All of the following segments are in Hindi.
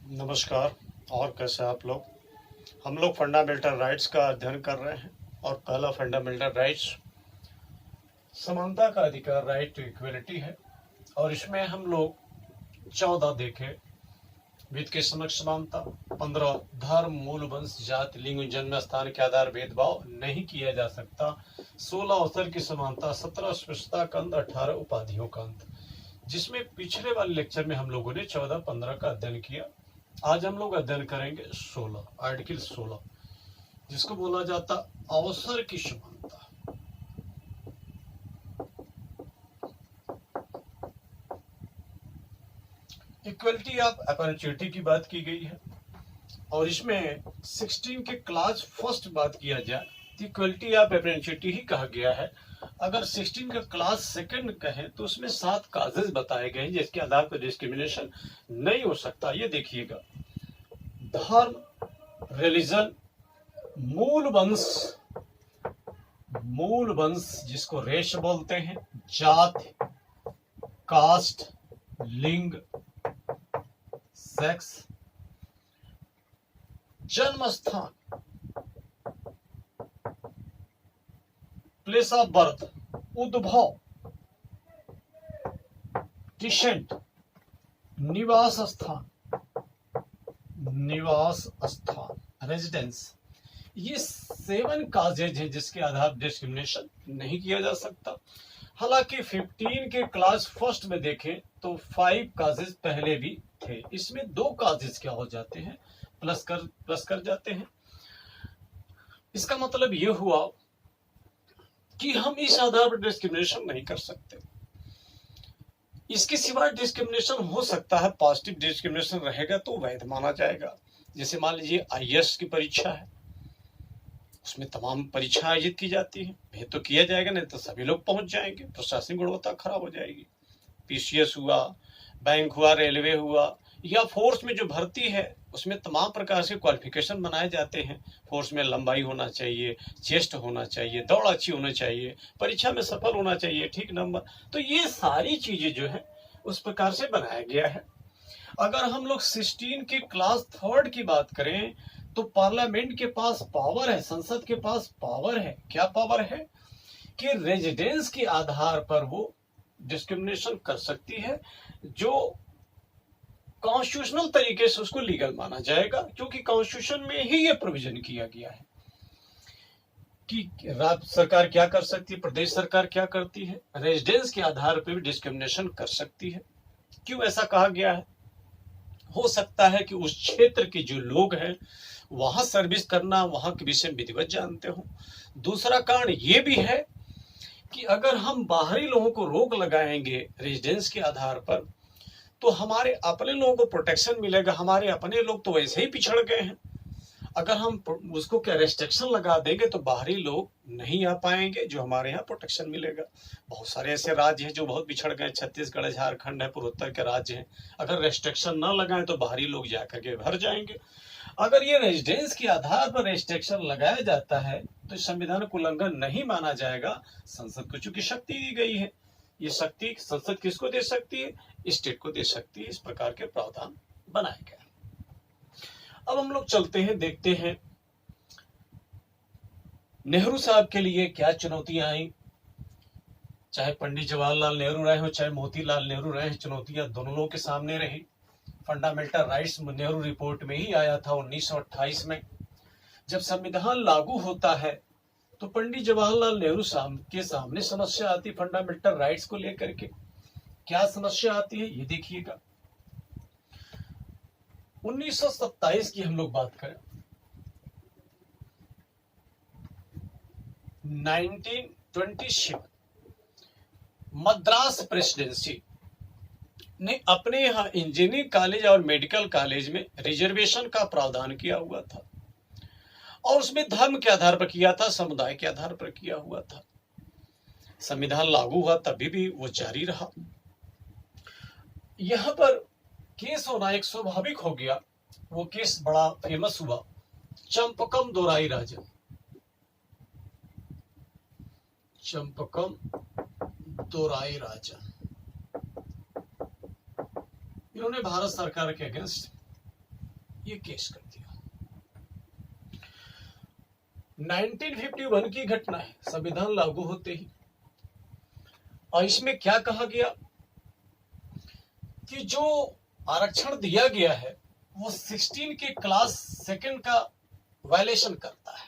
नमस्कार। और कैसे आप लोग। हम लोग फंडामेंटल राइट्स का अध्ययन कर रहे हैं और पहला फंडामेंटल राइट्स समानता का अधिकार, राइट टू इक्वलिटी है। और इसमें हम लोग 14 देखे। वित्त के समक्ष समानता, 15 धर्म, मूल, वंश, जाति, लिंग, जन्म स्थान के आधार भेदभाव नहीं किया जा सकता, 16 अवसर की समानता, 17 स्पष्टता का अंत, 18 उपाधियों का अंत। जिसमें पिछले वाले लेक्चर में हम लोगों ने 14-15 का अध्ययन किया। आज हम लोग अध्ययन करेंगे 16, आर्टिकल 16, जिसको बोला जाता अवसर की समानता। इक्वलिटी ऑफ अपॉर्चुनिटी की बात की गई है और इसमें 16 के क्लास फर्स्ट बात किया जाए तो इक्वलिटी ऑफ अपॉर्चुनिटी ही कहा गया है। अगर 16 का क्लास सेकंड कहें तो उसमें 7 काजेज बताए गए हैं जिसके आधार पर डिस्क्रिमिनेशन नहीं हो सकता। ये देखिएगा, धर्म, रिलीजन, मूल वंश जिसको रेश बोलते हैं, जाति, कास्ट, लिंग, सेक्स, जन्म स्थान, प्लेस ऑफ बर्थ, उद्भव, डिसेंट, निवास स्थान, रेजिडेंस। ये 7 काजेज हैं जिसके आधार पर डिस्क्रिमिनेशन नहीं किया जा सकता। हालांकि 15 के क्लास फर्स्ट में देखें तो 5 काजेज पहले भी थे। इसमें 2 काजेज क्या हो जाते हैं, प्लस कर जाते हैं। इसका मतलब यह हुआ कि हम इस आधार पर डिस्क्रिमिनेशन नहीं कर सकते। इसके सिवा डिस्क्रिमिनेशन हो सकता है, पॉजिटिव डिस्क्रिमिनेशन रहेगा तो वैध माना जाएगा। जैसे मान लीजिए आईएएस की परीक्षा है, उसमें तमाम परीक्षा आयोजित की जाती है, भेद तो किया जाएगा, नहीं तो सभी लोग पहुंच जाएंगे, प्रशासनिक गुणवत्ता खराब हो जाएगी। पीसीएस हुआ, बैंक हुआ, रेलवे हुआ, या फोर्स में जो भर्ती है उसमें तमाम प्रकार से क्वालिफिकेशन बनाए जाते हैं। फोर्स में लंबाई होना चाहिए, चेस्ट होना चाहिए, दौड़ अच्छी होनी चाहिए, परीक्षा में सफल होना चाहिए, ठीक नंबर। तो ये सारी चीजें जो है उस प्रकार से बनाया गया है। अगर हम लोग 16 के क्लास थर्ड की बात करें तो पार्लियामेंट के पास पावर है, संसद के पास पावर है। क्या पावर है कि रेजिडेंस के आधार पर वो डिस्क्रिमिनेशन कर सकती है, जो कॉन्स्टिट्यूशनल तरीके से उसको लीगल माना जाएगा, क्योंकि कॉन्स्टिट्यूशन में ही ये प्रोविजन किया गया है कि राज्य सरकार क्या कर सकती है, प्रदेश सरकार क्या करती है, रेजिडेंस के आधार पर भी डिस्क्रिमिनेशन कर सकती है। क्यों ऐसा कहा गया है? हो सकता है कि उस क्षेत्र के जो लोग हैं वहां सर्विस करना, वहां के विषय में विधिवत जानते हो। दूसरा कारण ये भी है कि अगर हम बाहरी लोगों को रोक लगाएंगे रेजिडेंस के आधार पर तो हमारे अपने लोगों को प्रोटेक्शन मिलेगा। हमारे अपने लोग तो वैसे ही पिछड़ गए हैं, अगर हम उसको क्या रेस्ट्रिक्शन लगा देंगे तो बाहरी लोग नहीं आ पाएंगे, जो हमारे यहाँ प्रोटेक्शन मिलेगा। बहुत सारे ऐसे राज्य हैं जो बहुत पिछड़ गए, छत्तीसगढ़, झारखंड है, पूर्वोत्तर के राज्य हैं। अगर रेस्ट्रिक्शन न लगाएं तो बाहरी लोग जाकर के भर जाएंगे। अगर ये रेजिडेंस के आधार पर रेस्ट्रिक्शन लगाया जाता है तो संविधान को उल्लंघन नहीं माना जाएगा। संसद को चूंकि शक्ति दी गई है, ये शक्ति संसद किसको दे सकती है? स्टेट को दे सकती है। इस प्रकार के प्रावधान बनाए गए। अब हम लोग चलते हैं, देखते हैं नेहरू साहब के लिए क्या चुनौतियां आई। चाहे पंडित जवाहरलाल नेहरू रहे हो, चाहे मोतीलाल नेहरू रहे, चुनौतियां दोनों लोगों के सामने रही। फंडामेंटल राइट्स नेहरू रिपोर्ट में ही आया था 1928 में। जब संविधान लागू होता है तो पंडित जवाहरलाल नेहरू के सामने समस्या आती फंडामेंटल राइट्स को लेकर के। क्या समस्या आती है ये देखिएगा। 1927 की हम लोग बात करें, 1927 मद्रास प्रेसिडेंसी ने अपने यहाँ इंजीनियरिंग कॉलेज और मेडिकल कॉलेज में रिजर्वेशन का प्रावधान किया हुआ था और उसमें धर्म के आधार पर किया था, समुदाय के आधार पर किया हुआ था। संविधान लागू हुआ तभी भी वो जारी रहा। यहां पर केस होना एक स्वाभाविक हो गया। वो केस बड़ा फेमस हुआ, चंपकम दोराई राजन। चंपकम दोराई राजन, इन्होंने भारत सरकार के अगेंस्ट ये केस कर दिया। 1951 की घटना है, संविधान लागू होते ही। और इसमें क्या कहा गया कि जो आरक्षण दिया गया है वो 16 के क्लास सेकंड का वायलेशन करता है,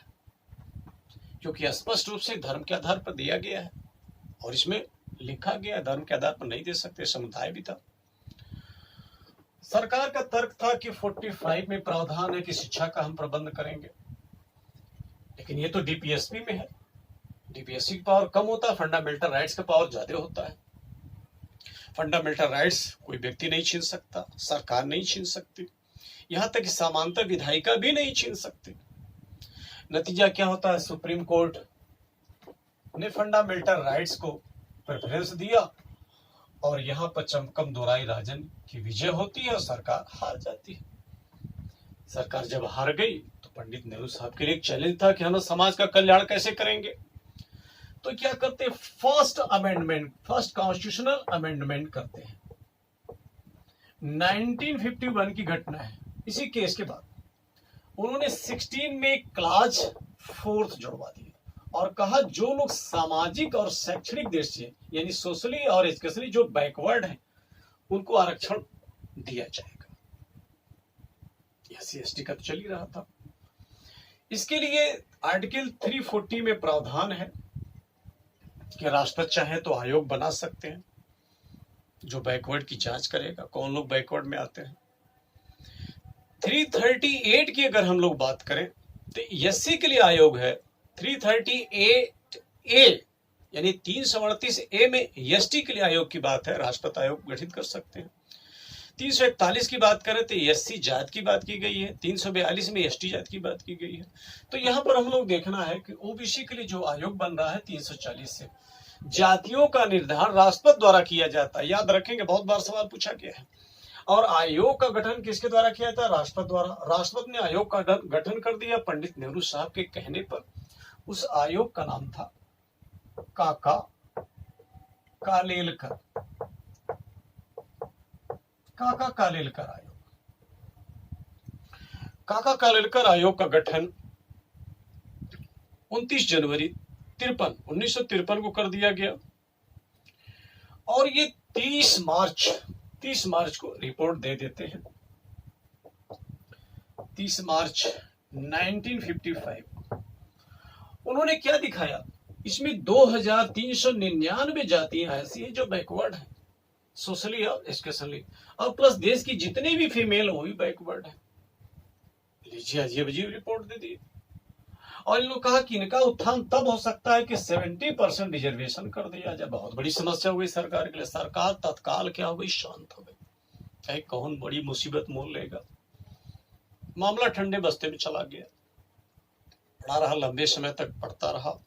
क्योंकि स्पष्ट रूप से धर्म के आधार पर दिया गया है और इसमें लिखा गया धर्म के आधार पर नहीं दे सकते, समुदाय भी था। सरकार का तर्क था कि 45 में प्रावधान है कि शिक्षा का हम प्रबंध करेंगे, लेकिन ये तो डीपीएसपी में है। डीपीएसपी का पावर कम होता है, फंडामेंटल राइट्स का पावर ज्यादा होता है। फंडामेंटल राइट्स कोई व्यक्ति नहीं छीन सकता, सरकार नहीं छीन सकती, यहां तक कि समांतर विधायिका भी नहीं छीन सकती। नतीजा क्या होता है, सुप्रीम कोर्ट ने फंडामेंटल राइट्स को प्रेफरेंस दिया और यहां पर चमकम दोराई राजन की विजय होती है और सरकार हार जाती है। सरकार जब हार गई तो पंडित नेहरू साहब के लिए एक चैलेंज था कि हम समाज का कल्याण कैसे करेंगे। तो क्या करते, first amendment, first constitutional amendment करते हैं। 1951 की घटना है। इसी केस के बाद उन्होंने 16 में क्लास 4 जुड़वा दिया और कहा जो लोग सामाजिक और शैक्षणिक दृष्टि से यानी सोशली और एजुकेशनली जो बैकवर्ड हैं उनको आरक्षण दिया जाएगा। एससी एसटी का तो चल ही रहा था। इसके लिए आर्टिकल 340 में प्रावधान है कि राष्ट्रपति चाहे तो आयोग बना सकते हैं जो बैकवर्ड की जांच करेगा, कौन लोग बैकवर्ड में आते हैं। 338 की अगर हम लोग बात करें तो एससी के लिए आयोग है। 338A यानी 338A में एसटी के लिए आयोग की बात है, राष्ट्रपति आयोग गठित कर सकते हैं। 341 की बात करें तो एससी जात की बात की गई है, 342 में एसटी जात की बात की गई है। तो यहां पर हम लोग देखना है कि ओबीसी के लिए जो आयोग बन रहा है 340 से जातियों का निर्धारण राष्ट्रपति द्वारा किया जाता है। याद रखेंगे, बहुत बार सवाल पूछा गया है। और आयोग का गठन किसके द्वारा किया था, राष्ट्रपति द्वारा। राष्ट्रपति ने आयोग का गठन कर दिया पंडित नेहरू साहब के कहने पर। उस आयोग का नाम था काका कालेलकर, काका कालेलकर आयोग। काका कालेलकर आयोग का गठन 29 जनवरी 1953 को कर दिया गया और ये 30 मार्च को रिपोर्ट दे देते हैं। 30 मार्च 1955 उन्होंने क्या दिखाया, इसमें 2399 जातियां ऐसी हैं जो बैकवर्ड हैं सोशली और एजुकेशनली, और प्लस देश की जितनी भी फीमेल वो भी बैकवर्ड है। लीजिए अजीब अजीब रिपोर्ट दे दी। और इन लोग कहा कि इनका उत्थान तब हो सकता है कि 70% रिजर्वेशन कर दिया जाए। बहुत बड़ी समस्या हुई सरकार के लिए। सरकार तत्काल क्या हो गई, शांत हो गई, चाहे कौन बड़ी मुसीबत मोल लेगा। मामला ठंडे बस्ते में चला गया, पड़ा रहा, लंबे समय तक पड़ता रहा।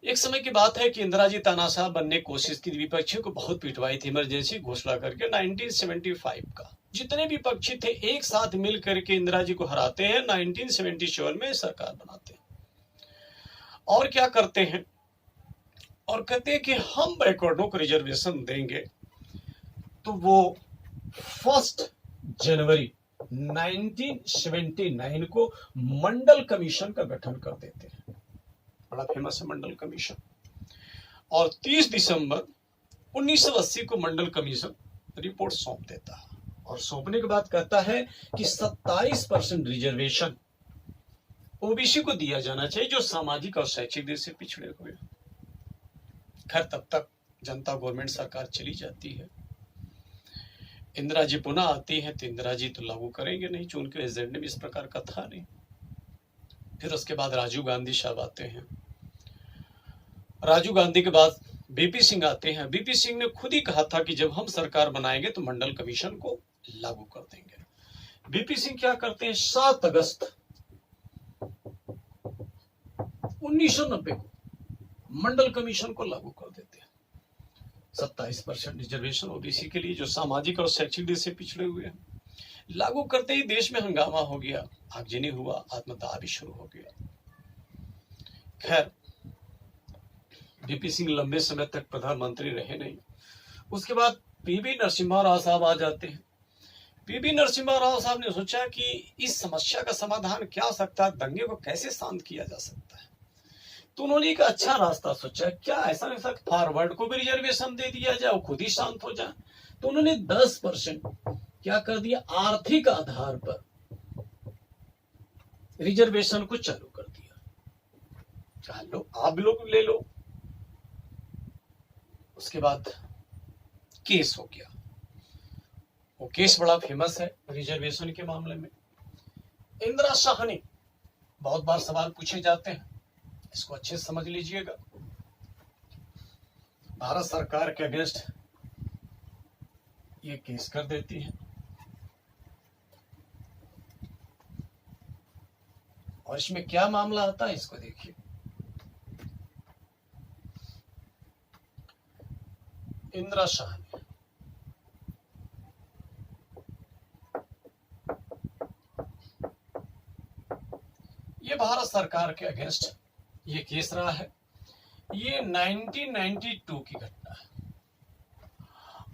एक समय की बात है कि इंदिरा जी तानाशाह बनने की कोशिश की, विपक्षियों को बहुत पिटवाई थी, इमरजेंसी घोषणा करके। 1975 का जितने भी पक्षी थे एक साथ मिल करके इंदिरा जी को हराते हैं। 1977 में सरकार बनाते हैं और क्या करते हैं, और कहते हैं कि हम बैकवर्डों को रिजर्वेशन देंगे। तो वो 1 जनवरी 1979 को मंडल कमीशन का गठन कर देते हैं। बड़ा फेमस है मंडल कमीशन। और 30 दिसंबर 1980 को मंडल कमीशन रिपोर्ट सौंप देता है और सौंपने के बाद कहता है कि 27% रिजर्वेशन ओबीसी को दिया जाना चाहिए जो सामाजिक और शैक्षिक दृष्टि से पिछड़े हुए। खैर तब तक जनता गवर्नमेंट सरकार चली जाती है। इंदिरा जी पुनः आती हैं तो इंदिरा जी तो लागू करेंगे नहीं, जो उनके एजेंडे में इस प्रकार का था नहीं। फिर उसके बाद राजीव गांधी साहब आते हैं। राजीव गांधी के बाद बीपी सिंह आते हैं। बीपी सिंह ने खुद ही कहा था कि जब हम सरकार बनाएंगे तो मंडल कमीशन को लागू कर देंगे। बीपी सिंह क्या करते हैं, 7 अगस्त 1990 को मंडल कमीशन को लागू कर देते हैं। 27% रिजर्वेशन ओबीसी के लिए जो सामाजिक और शैक्षिक दृष्टि से पिछड़े हुए हैं। लागू करते ही देश में हंगामा हो गया, आगजनी हुआ, आत्मदाह भी शुरू हो गया। खैर बीपी सिंह लंबे समय तक प्रधानमंत्री रहे नहीं। उसके बाद पीवी नरसिम्हा राव साहब आ जाते हैं। पीवी नरसिम्हा राव साहब ने सोचा कि इस समस्या का समाधान क्या हो सकता है, दंगे को कैसे शांत किया जा सकता है। तो उन्होंने एक अच्छा रास्ता सोचा, क्या ऐसा नहीं सकता फॉरवर्ड को भी रिजर्वेशन दे दिया जाए, वो खुद ही शांत हो जाए। तो उन्होंने 10% क्या कर दिया, आर्थिक आधार पर रिजर्वेशन को चालू कर दिया, चाहे लो आप लोग ले लो। उसके बाद केस हो गया, वो केस बड़ा फेमस है रिजर्वेशन के मामले में। इंदिरा साहनी, बहुत बार सवाल पूछे जाते हैं, इसको अच्छे से समझ लीजिएगा। भारत सरकार के अगेंस्ट ये केस कर देती है और इसमें क्या मामला आता है इसको देखिए। इंदिरा साहनी ये भारत सरकार के अगेंस्ट ये केस रहा है। ये 1992 की घटना है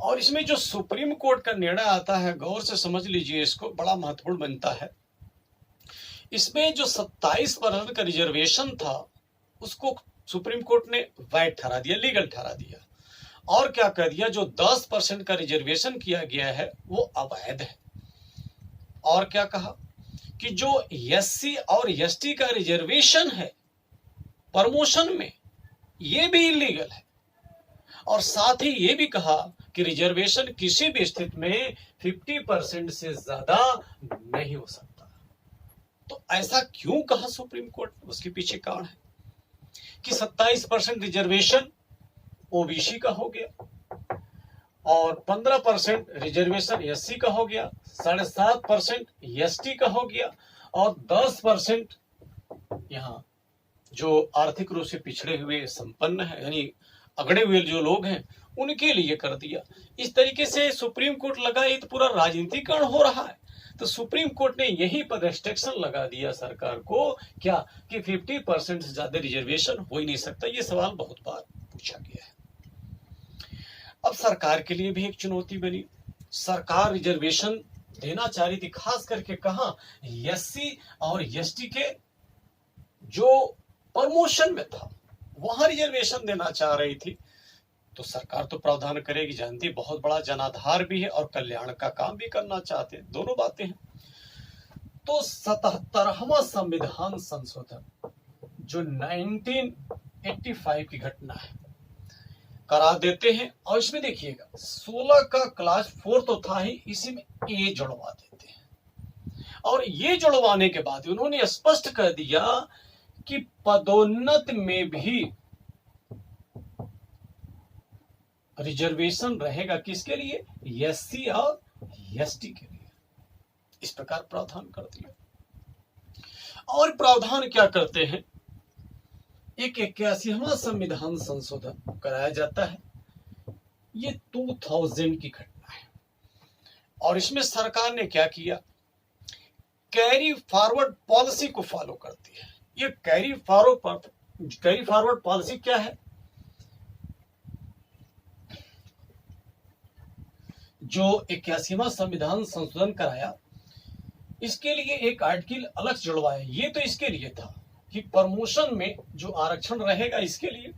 और इसमें जो सुप्रीम कोर्ट का निर्णय आता है, गौर से समझ लीजिए, इसको बड़ा महत्वपूर्ण बनता है। इसमें जो 27% का रिजर्वेशन था उसको सुप्रीम कोर्ट ने वैध ठहरा दिया, लीगल ठहरा दिया, और क्या कह दिया, जो 10% का रिजर्वेशन किया गया है वो अवैध है। और क्या कहा कि जो एससी और एसटी का रिजर्वेशन है प्रमोशन में, ये भी इलीगल है। और साथ ही ये भी कहा कि रिजर्वेशन किसी भी स्थिति में 50% से ज्यादा नहीं हो सकता। तो ऐसा क्यों कहा सुप्रीम कोर्ट, उसके पीछे कारण है कि 27% रिजर्वेशन ओबीसी का हो गया और 15% रिजर्वेशन एससी का हो गया, 7.5% एसटी का हो गया और 10% यहाँ जो आर्थिक रूप से पिछड़े हुए संपन्न है, यानी अगड़े हुए जो लोग हैं, उनके लिए कर दिया। इस तरीके से सुप्रीम कोर्ट लगा ये तो पूरा राजनीतिकरण हो रहा है। तो सुप्रीम कोर्ट ने यही पर रेस्ट्रिक्शन लगा दिया सरकार को, क्या कि 50% से ज्यादा रिजर्वेशन हो ही नहीं सकता। ये सवाल बहुत बार पूछा गया है। अब सरकार के लिए भी एक चुनौती बनी। सरकार रिजर्वेशन देना चाह रही थी, खास करके कहा, एससी और एसटी के जो प्रमोशन में था वहां रिजर्वेशन देना चाह रही थी। तो सरकार तो प्रावधान करेगी, जानती, बहुत बड़ा जनाधार भी है और कल्याण का काम भी करना चाहते हैं, दोनों बातें हैं। तो 77वां संविधान संशोधन जो 1985 की घटना है करा देते हैं। और इसमें देखिएगा 16 का क्लास 4 तो था ही, इसी में ए जुड़वा देते हैं। और ये जुड़वाने के बाद उन्होंने स्पष्ट कर दिया कि पदोन्नत में भी रिजर्वेशन रहेगा, किसके लिए, एससी और एसटी के लिए। इस प्रकार प्रावधान कर दिया। और प्रावधान क्या करते हैं, एक 81वां संविधान संशोधन कराया जाता है। ये 2000 की घटना है और इसमें सरकार ने क्या किया, कैरी फॉरवर्ड पॉलिसी को फॉलो करती है। ये कैरी फॉरवर्ड पॉलिसी क्या है, जो 81वां संविधान संशोधन कराया, इसके लिए एक आर्टिकल अलग जुड़वाया। ये तो इसके लिए था कि प्रमोशन में जो आरक्षण रहेगा इसके लिए,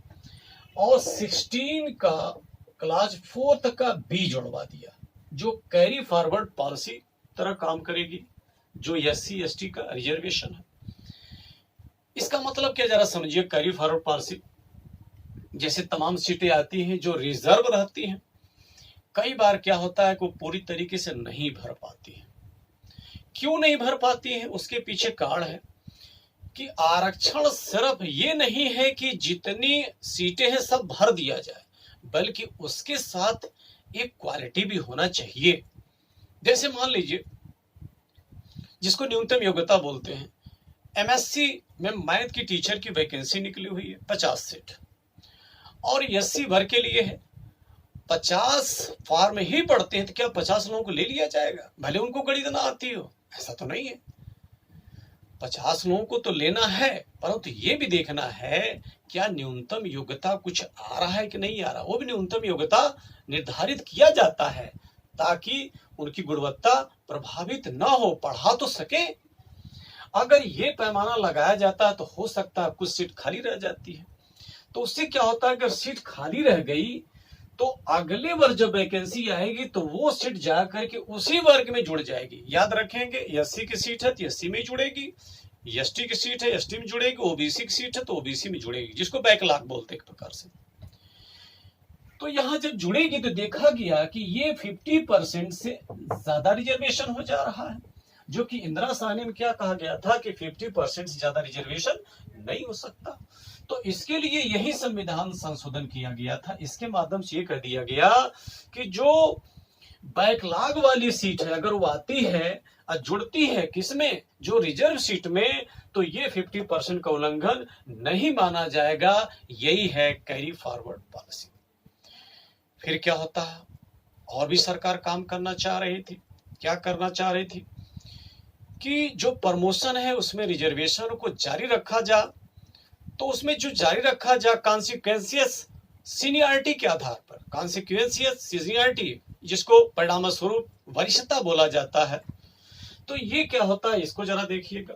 और 16 का क्लास 4 तक का बी जुड़वा दिया, जो कैरी फॉरवर्ड पॉलिसी तरह काम करेगी, जो एससी एसटी का रिजर्वेशन है। इसका मतलब क्या, जरा समझिए। कैरी फॉरवर्ड पॉलिसी जैसे तमाम सीटें आती हैं जो रिजर्व रहती हैं, कई बार क्या होता है कि वो पूरी तरीके से नहीं भर पाती है। क्यों नहीं भर पाती है, उसके पीछे कारण है कि आरक्षण सिर्फ ये नहीं है कि जितनी सीटें हैं सब भर दिया जाए, बल्कि उसके साथ एक क्वालिटी भी होना चाहिए। जैसे मान लीजिए, जिसको न्यूनतम योग्यता बोलते हैं, एमएससी में मैथ की टीचर की वैकेंसी निकली हुई है 50 सीट, और एससी भर के लिए है 50 फॉर्म ही पढ़ते हैं, तो क्या 50 लोगों को ले लिया जाएगा, भले उनको गणित ना आती हो? ऐसा तो नहीं है। 50 लोगों को तो लेना है, परंतु ये भी देखना है क्या न्यूनतम योग्यता कुछ आ रहा है कि नहीं आ रहा। वो भी न्यूनतम योग्यता निर्धारित किया जाता है, ताकि उनकी गुणवत्ता प्रभावित न हो, पढ़ा तो सके। अगर ये पैमाना लगाया जाता है तो हो सकता है कुछ सीट खाली रह जाती है। तो उससे क्या होता है, अगर सीट खाली रह गई तो अगले वर्ष जब वैकेंसी आएगी तो वो सीट जाकर के उसी वर्ग में जुड़ जाएगी। याद रखेंगे, एससी की सीट है तो एससी में जुड़ेगी, एसटी की सीट है एसटी में जुड़ेगी, ओबीसी की सीट है तो ओबीसी में जुड़ेगी, जिसको बैकलॉग बोलते हैं एक प्रकार से। तो यहां जब जुड़ेगी तो देखा गया कि ये 50% से ज्यादा रिजर्वेशन हो जा रहा है, जो कि इंदिरा साहनी में क्या कहा गया था कि 50% से ज्यादा रिजर्वेशन नहीं हो सकता। तो इसके लिए यही संविधान संशोधन किया गया था। इसके माध्यम से ये कह दिया गया कि जो बैकलॉग वाली सीट है अगर वो आती है और जुड़ती है किसमें, जो रिजर्व सीट में, तो ये 50% का उल्लंघन नहीं माना जाएगा। यही है कैरी फॉरवर्ड पॉलिसी। फिर क्या होता है, और भी सरकार काम करना चाह रही थी। क्या करना चाह रही थी कि जो प्रमोशन है उसमें रिजर्वेशन को जारी रखा जा, तो उसमें जो जारी रखा जा कॉन्सिक्वेंशियस सीनियरिटी के आधार पर, कॉन्सिक्वेंशियस सीनियरिटी जिसको परिणाम स्वरूप वरिष्ठता बोला जाता है। तो ये क्या होता है, इसको जरा देखिएगा।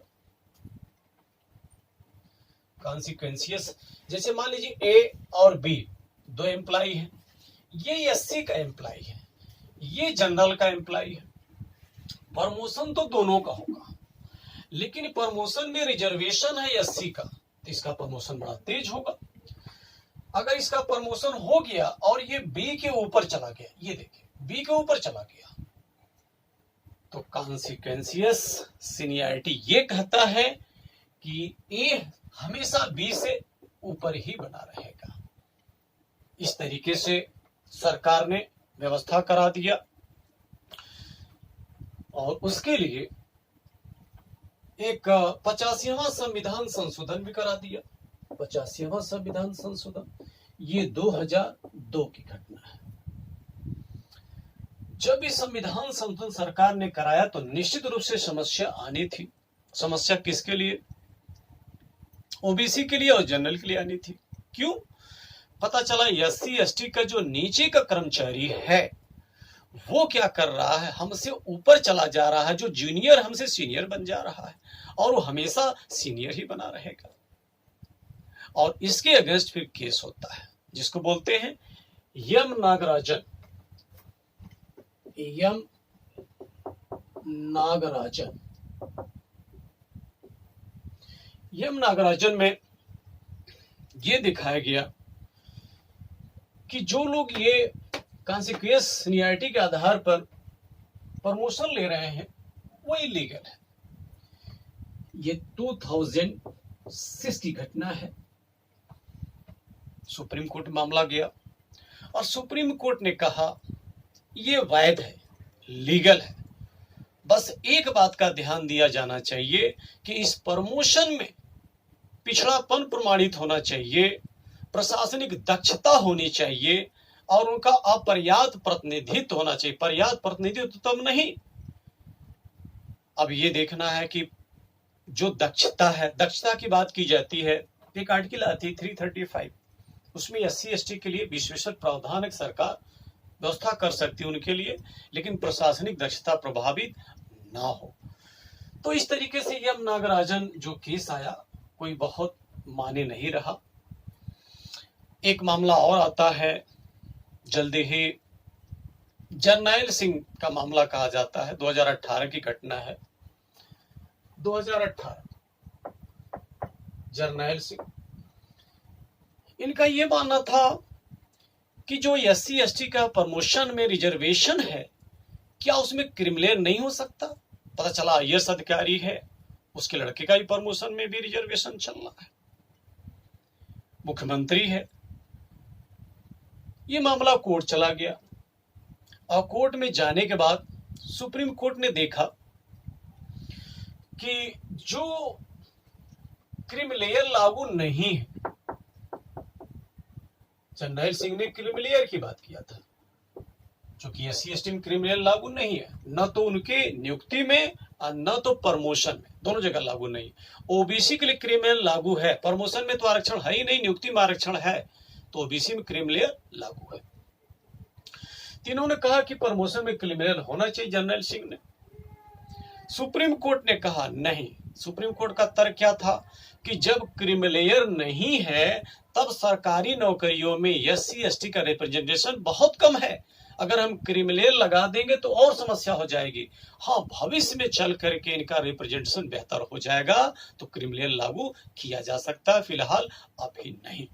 कॉन्सिक्वेंशियस, जैसे मान लीजिए ए और बी दो एम्प्लाई हैं, ये एससी का एम्प्लाई है, ये जनरल का एम्प्लाई है। प्रमोशन तो दोनों का होगा, लेकिन प्रमोशन में रिजर्वेशन है एससी का, तो इसका प्रमोशन बड़ा तेज होगा। अगर इसका प्रमोशन हो गया और ये बी के ऊपर चला गया, ये देखिए बी के ऊपर चला गया, तो कॉन्सिक्वेंशियस सीनियरिटी ये कहता है कि ए हमेशा बी से ऊपर ही बना रहेगा। इस तरीके से सरकार ने व्यवस्था करा दिया और उसके लिए एक 85वां संविधान संशोधन भी करा दिया। 85वां संविधान संशोधन ये 2002 की घटना है। जब इस संविधान संशोधन सरकार ने कराया तो निश्चित रूप से समस्या आनी थी। समस्या किसके लिए, ओबीसी के लिए और जनरल के लिए आनी थी। क्यों, पता चला एससी एसटी का जो नीचे का कर्मचारी है वो क्या कर रहा है, हमसे ऊपर चला जा रहा है, जो जूनियर हमसे सीनियर बन जा रहा है और वो हमेशा सीनियर ही बना रहेगा। और इसके अगेंस्ट फिर केस होता है जिसको बोलते हैं यम नागराजन। यम नागराजन, यम नागराजन में ये दिखाया गया कि जो लोग ये कॉन्सिक्वेंस सीनियरिटी के आधार पर प्रमोशन ले रहे हैं वो इलीगल है। ये 2006 की घटना है। सुप्रीम कोर्ट मामला गया और सुप्रीम कोर्ट ने कहा ये वैध है, लीगल है। बस एक बात का ध्यान दिया जाना चाहिए कि इस प्रमोशन में पिछड़ापन प्रमाणित होना चाहिए, प्रशासनिक दक्षता होनी चाहिए और उनका अपर्याप्त प्रतिनिधित्व होना चाहिए। पर्याप्त प्रतिनिधित्व तब नहीं, अब ये देखना है कि जो दक्षता है, दक्षता की बात की जाती है। एक आर्टिकल आती है 335, उसमें एससी एसटी के लिए 20% प्रावधान एक सरकार व्यवस्था कर सकती है उनके लिए, लेकिन प्रशासनिक दक्षता प्रभावित ना हो। तो इस तरीके से यम नागराजन जो केस आया कोई बहुत माने नहीं रहा। एक मामला और आता है जल्दी ही, जरनैल सिंह का मामला कहा जाता है, 2018 की घटना है। 2018 जरनैल सिंह, इनका यह मानना था कि जो एससी एसटी का प्रमोशन में रिजर्वेशन है क्या उसमें क्रिमिनल नहीं हो सकता। पता चला आईएएस अधिकारी है, उसके लड़के का भी प्रमोशन में भी रिजर्वेशन चल रहा है, मुख्यमंत्री है। ये मामला कोर्ट चला गया और कोर्ट में जाने के बाद सुप्रीम कोर्ट ने देखा कि जो क्रिमिनल लागू नहीं है, जरनैल सिंह ने क्रिमिनल की बात किया था, क्योंकि एससी एसटी में क्रिमिनल लागू नहीं है, न तो उनके नियुक्ति में और न तो प्रमोशन में, दोनों जगह लागू नहीं। ओबीसी के लिए क्रिमिनल लागू है, प्रमोशन में तो आरक्षण है ही नहीं, नियुक्ति में आरक्षण है, तो ओबीसी में क्रिमिनल लागू है। इन्होंने कहा कि प्रमोशन में क्रिमिनल होना चाहिए जर्नैल सिंह ने। सुप्रीम कोर्ट ने कहा नहीं। सुप्रीम कोर्ट का तर्क क्या था कि जब क्रिमिलेयर नहीं है तब सरकारी नौकरियों में एससी एसटी का रिप्रेजेंटेशन बहुत कम है। अगर हम क्रिमिलेयर लगा देंगे तो और समस्या हो जाएगी। हाँ, भविष्य में चल करके इनका रिप्रेजेंटेशन बेहतर हो जाएगा तो क्रिमिलेयर लागू किया जा सकता है, फिलहाल अभी नहीं।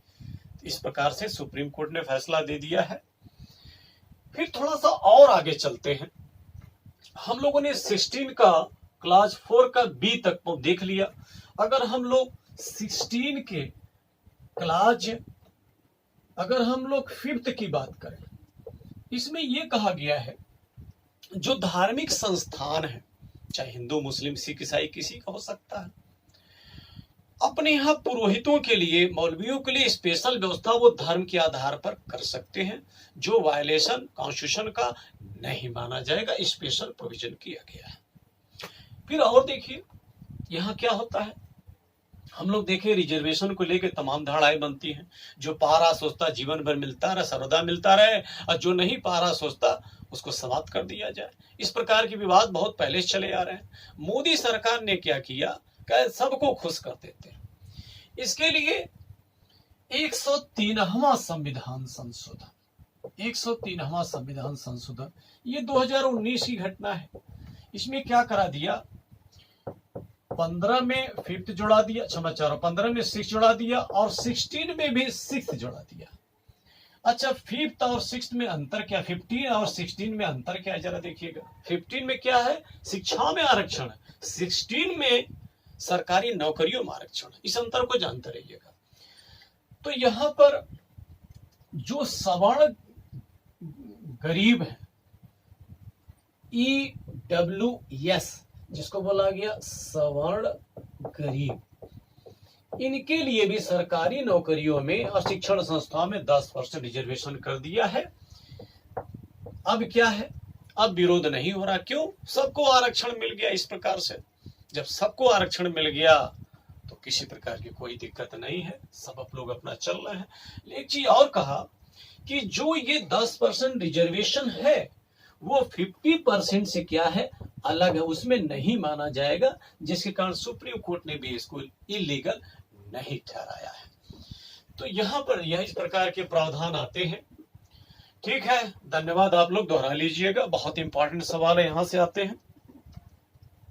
इस प्रकार से सुप्रीम कोर्ट ने फैसला दे दिया है। फिर थोड़ा सा और आगे चलते हैं। हम लोगों ने 16 का क्लास 4 का बी तक को देख लिया। अगर हम लोग 16 के क्लास, अगर हम लोग 5th की बात करें, इसमें यह कहा गया है जो धार्मिक संस्थान है, चाहे हिंदू मुस्लिम सिख ईसाई किसी का हो सकता है, अपने यहाँ पुरोहितों के लिए, मौलवियों के लिए स्पेशल व्यवस्था वो धर्म के आधार पर कर सकते हैं, जो वायलेशन कॉन्स्टिट्यूशन का नहीं माना जाएगा। स्पेशल प्रोविजन किया गया है। फिर और देखिए यहाँ क्या होता है। हम लोग देखें रिजर्वेशन को लेकर तमाम धारणाएं बनती हैं। जो पा रहा सोचता जीवन भर मिलता रहे, सर्वदा मिलता रहे, और जो नहीं पा रहा सोचता उसको समाप्त कर दिया जाए। इस प्रकार के विवाद बहुत पहले से चले आ रहे हैं। मोदी सरकार ने क्या किया, सबको खुश कर देते हैं। इसके लिए 103वां संविधान संशोधन, 103वां संविधान संशोधन, ये 2019 की घटना है। इसमें क्या करा दिया, 15 में 5th जोड़ा दिया, क्षमा चाह रहा हूं, 15 में 6 जोड़ा दिया और 16 में भी 6 जोड़ा दिया। अच्छा, 5th और 6th में अंतर क्या, 15 और 16 में अंतर क्या है जरा देखिएगा। 15 में क्या है, शिक्षा में आरक्षण है, 16 में सरकारी नौकरियों में आरक्षण है। इस अंतर को जानते रहिएगा। तो यहां पर जो सवर्ण गरीब है, EWS जिसको बोला गया सवर्ण गरीब, इनके लिए भी सरकारी नौकरियों में और शिक्षण संस्थाओं में 10% रिजर्वेशन कर दिया है। अब क्या है, अब विरोध नहीं हो रहा। क्यों, सबको आरक्षण मिल गया। इस प्रकार से जब सबको आरक्षण मिल गया तो किसी प्रकार की कोई दिक्कत नहीं है, सब आप लोग अपना चल रहे हैं। एक चीज और कहा कि जो ये 10% रिजर्वेशन है वो 50% से क्या है, अलग है, उसमें नहीं माना जाएगा, जिसके कारण सुप्रीम कोर्ट ने भी इसको इलीगल नहीं ठहराया है। तो यहां पर यह इस प्रकार के प्रावधान आते हैं। ठीक है, धन्यवाद। आप लोग दोहरा लीजिएगा, बहुत इंपॉर्टेंट सवाल है, यहां से आते हैं।